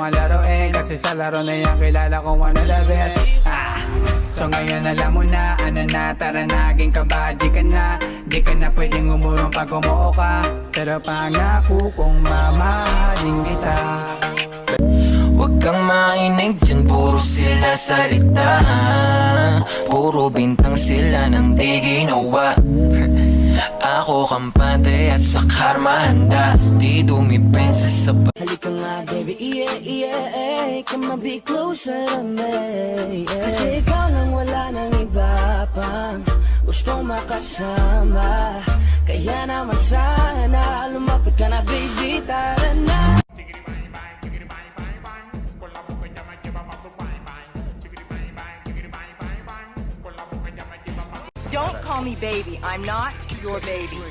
subukan laruin, kasi sa laro na yan kilala kong ano the best. So ngayon alam mo na, ano na, tara naging kabaji ka na. Di ka na pwedeng umurong pag umuo ka, pero pangako kong mamahalin kita. Huwag kang mainig dyan, puro sila salita. Puro bintang sila nang di ginawa. Ako kampante at sa karma handa. Di dumipensa sa Halika nga baby, yeah, yeah, come on be closer to me, yeah. Kasi ikaw lang, wala nang iba pang gustong makasama. Kaya naman sana lumapit ka na baby, tara na. Don't call me baby. I'm not your baby.